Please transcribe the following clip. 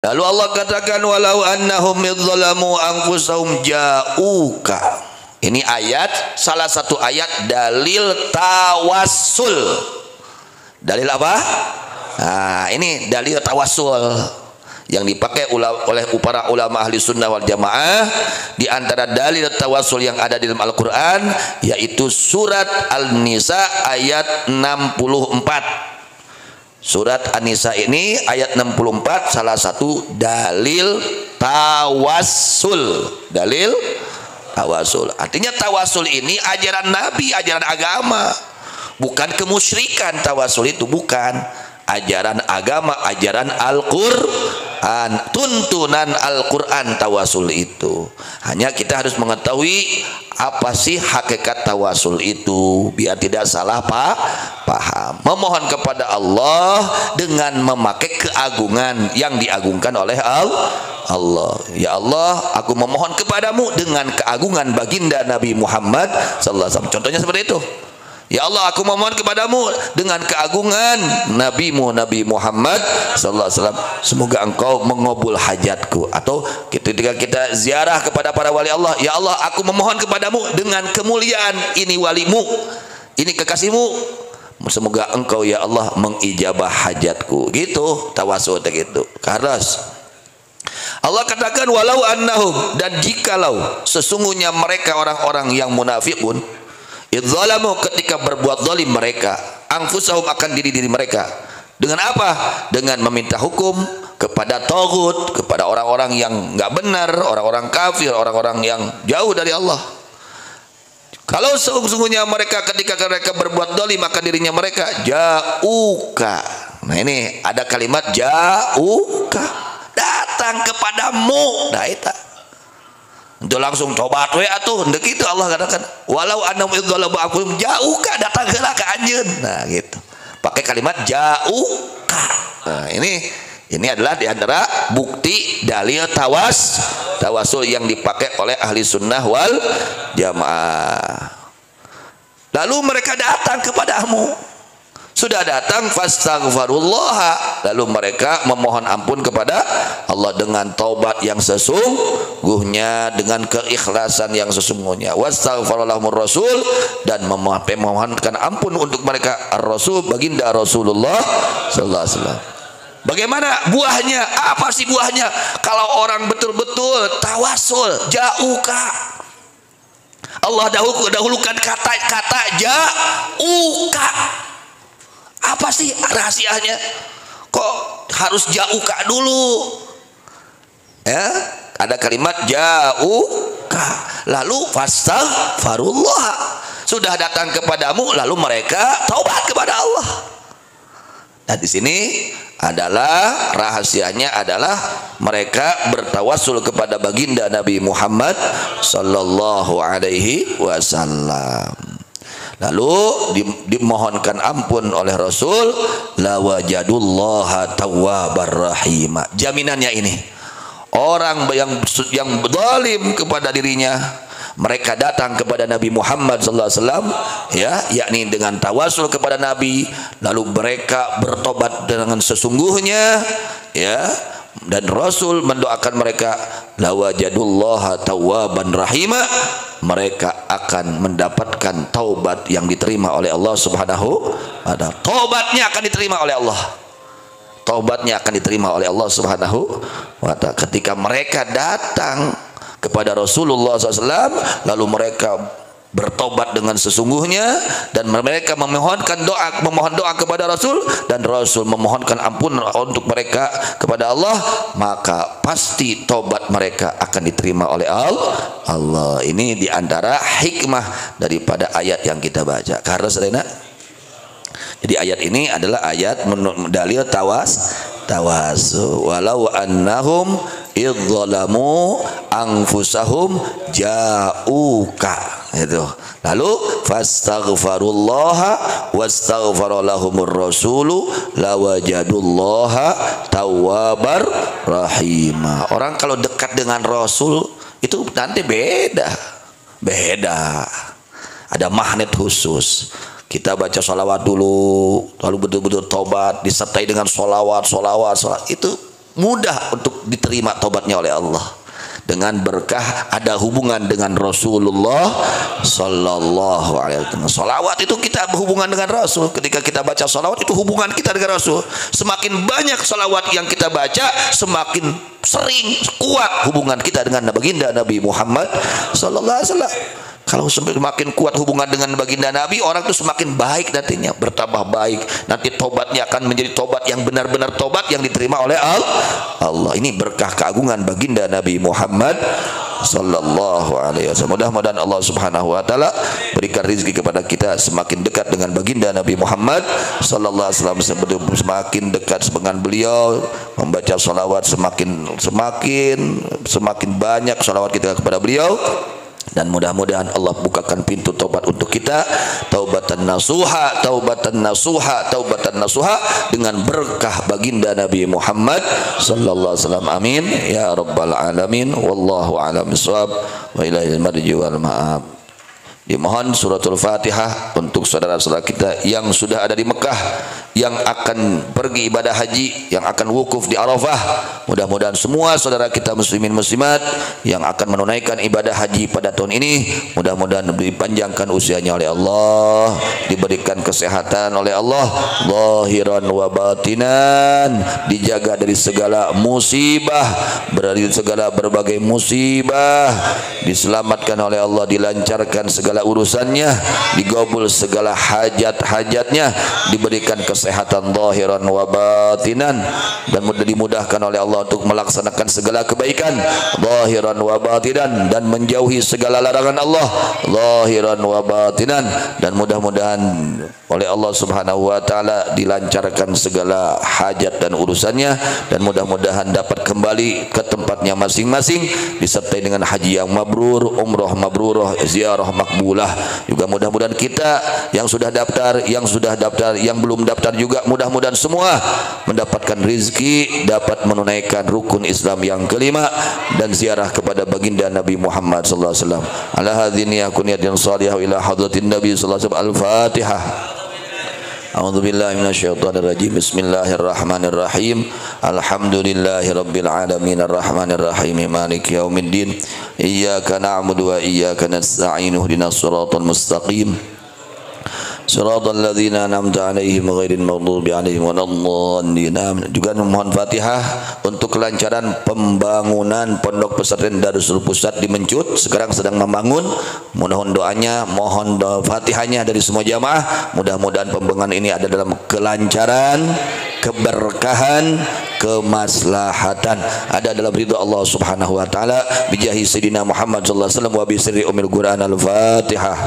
Lalu Allah katakan walau annahum idzalamu anfusahum ja'uka. Ini ayat, salah satu ayat dalil tawassul. Dalil apa? Nah, ini dalil tawassul yang dipakai oleh para ulama ahli sunnah wal jamaah. Di antara dalil tawassul yang ada di dalam Al-Quran yaitu surat An-Nisa ayat 64. Surat An-Nisa ini ayat 64 salah satu dalil tawassul. Dalil tawassul. Artinya tawassul ini ajaran Nabi, ajaran agama. Bukan kemusyrikan tawassul itu, bukan. Ajaran agama, ajaran Al-Quran, tuntunan Al-Quran tawassul itu. Hanya kita harus mengetahui apa sih hakikat tawassul itu biar tidak salah paham. Memohon kepada Allah dengan memakai keagungan yang diagungkan oleh Allah. Ya Allah, aku memohon kepadamu dengan keagungan baginda Nabi Muhammad sallallahu alaihi wasallam. Contohnya seperti itu. Ya Allah, aku memohon kepadamu dengan keagungan Nabimu Nabi Muhammad sallallahu alaihi wasallam, semoga engkau mengabul hajatku. Atau ketika kita ziarah kepada para wali Allah, ya Allah, aku memohon kepadamu dengan kemuliaan ini walimu, ini kekasihmu, semoga engkau ya Allah mengijabah hajatku. Gitu tawassul gitu. Karena Allah katakan walau annahum, dan jikalau sesungguhnya mereka orang-orang yang munafikun idzalamu, ketika berbuat zalim mereka anfusahum, akan diri-diri mereka. Dengan apa? Dengan meminta hukum kepada taghut, kepada orang-orang yang enggak benar, orang-orang kafir, orang-orang yang jauh dari Allah. Kalau sesungguhnya mereka ketika mereka berbuat zalim akan dirinya mereka, ja'uka. Nah, ini ada kalimat ja'uka, datang kepadamu. Nah, itu untuk langsung tobat we atuh, ndek kitu Allah katakan walau annahum idzalamu anfusahum ja'uka, datang heula ka anjeun. Nah, gitu. Pakai kalimat ja'uka. Nah, ini adalah di antara bukti dalil tawassul yang dipakai oleh ahli sunnah wal jamaah. Lalu mereka datang kepadamu. Sudah datang fastaghfirullah, lalu mereka memohon ampun kepada Allah dengan taubat yang sesungguhnya, dengan keikhlasan yang sesungguhnya. Wastaghfirallahumur rasul, dan memohonkan ampun untuk mereka ar-rasul baginda Rasulullah sallallahu alaihi wasallam. Bagaimana buahnya? Apa sih buahnya? Kalau orang betul-betul tawassul, ja'uka. Allah dahulukan kata ja'uka. Apa sih rahasianya? Kok harus ja'uka dulu? Ya, ada kalimat ja'uka, lalu fastaghfirullah, sudah datang kepadamu, lalu mereka taubat kepada Allah. Nah, di sini adalah rahasianya adalah mereka bertawassul kepada baginda Nabi Muhammad sallallahu alaihi wasallam. Lalu dimohonkan ampun oleh Rasul, la wajadullaha tawwabar rahima. Jaminannya ini, orang yang zalim kepada dirinya, mereka datang kepada Nabi Muhammad sallallahu alaihi wasallam, ya, yakni dengan tawassul kepada Nabi, lalu mereka bertobat dengan sesungguhnya, ya, dan Rasul mendoakan mereka, la wajadullaha tawwaban rahima, mereka akan mendapatkan taubat yang diterima oleh Allah Subhanahu wa ta'ala. Taubatnya akan diterima oleh Allah. Taubatnya akan diterima oleh Allah Subhanahu wa ta'ala ketika mereka datang kepada Rasulullah SAW, lalu mereka bertobat dengan sesungguhnya, dan mereka memohon doa kepada Rasul, dan Rasul memohonkan ampun untuk mereka kepada Allah, maka pasti tobat mereka akan diterima oleh Allah. Ini diantara hikmah daripada ayat yang kita baca. Karena sedena, jadi ayat ini adalah ayat dalil tawassul. Walau annahum idzalamu anfusahum ja'uka. Itu. Lalu fastaghfirullaha wastaghfaralahumur rasulu lawajadullaha tawwabar rahima. Orang kalau dekat dengan Rasul itu nanti beda. Ada magnet khusus. Kita baca sholawat dulu, lalu betul-betul tobat, disertai dengan sholawat. Itu mudah untuk diterima tobatnya oleh Allah dengan berkah ada hubungan dengan Rasulullah sallallahu alaihi wasallam. Salawat itu kita berhubungan dengan Rasul. Ketika kita baca salawat itu hubungan kita dengan Rasul. Semakin banyak salawat yang kita baca, semakin sering kuat hubungan kita dengan baginda Nabi Muhammad sallallahu alaihi wasallam. Kalau semakin kuat hubungan dengan baginda Nabi, orang itu semakin baik nantinya, bertambah baik. Nanti tobatnya akan menjadi tobat yang benar-benar tobat yang diterima oleh Allah. Ini berkah keagungan baginda Nabi Muhammad sallallahu alaihi wasallam. Mudah-mudahan Allah Subhanahu wa taala berikan rezeki kepada kita semakin dekat dengan baginda Nabi Muhammad sallallahu alaihi wasallam, semakin dekat dengan beliau, membaca salawat semakin banyak salawat kita kepada beliau. Dan mudah-mudahan Allah bukakan pintu taubat untuk kita, taubatan nasuha, taubatan nasuha, taubatan nasuha dengan berkah baginda Nabi Muhammad sallallahu alaihi wasallam. Amin ya rabbal alamin. Wallahu a'lam bishawab wa ilahil marji wal ma'ab. Dimohon suratul Fatihah untuk saudara-saudara kita yang sudah ada di Mekah, yang akan pergi ibadah haji, yang akan wukuf di Arafah. Mudah-mudahan semua saudara kita muslimin muslimat yang akan menunaikan ibadah haji pada tahun ini, mudah-mudahan dipanjangkan usianya oleh Allah, diberikan kesehatan oleh Allah, zahiran wa batinan, dijaga dari segala musibah, dari segala berbagai musibah, diselamatkan oleh Allah, dilancarkan segala urusannya, digabul segala hajat-hajatnya, diberikan kesehatan zahiran wa batinan, dan dimudahkan oleh Allah untuk melaksanakan segala kebaikan zahiran wa batinan, dan menjauhi segala larangan Allah zahiran wa batinan, dan mudah-mudahan oleh Allah Subhanahu wa taala dilancarkan segala hajat dan urusannya, dan mudah-mudahan dapat kembali ke tempatnya masing-masing disertai dengan haji yang mabrur, umrah mabrurah, ziarah makbulah. Juga mudah-mudahan kita yang sudah daftar, yang belum daftar juga, mudah-mudahan semua mendapatkan rizki, dapat menunaikan rukun Islam yang kelima dan ziarah kepada baginda Nabi Muhammad sallallahu alaihi wasallam. Ala hadhihi yakuniyatin salihah ila hadratin Nabi sallallahu alaihi wasallam. Al-Fatihah. A'udzu billahi minasyaitonir rajim. Bismillahirrahmanirrahim. Alhamdulillahirabbil alamin arrahmanir rahim maliki yaumiddin. Iyyaka na'budu wa iyyaka nasta'in. Ihdinas siratal mustaqim. Shiratal ladzina an'amta 'alaihim ghairil maghdubi 'alaihim waladdallin. Juga mohon Fatihah untuk kelancaran pembangunan Pondok Pesantren Darussul Pusat di Mencut, sekarang sedang membangun. Mohon doanya, mohon Fatihahnya dari semua jamaah. Mudah-mudahan pembangunan ini ada dalam kelancaran, keberkahan, kemaslahatan, ada dalam ridha Allah Subhanahu wa taala, bijahi Sayyidina Muhammad sallallahu alaihi wasallam wa bi sirri ummil Qur'an. Al-Fatihah.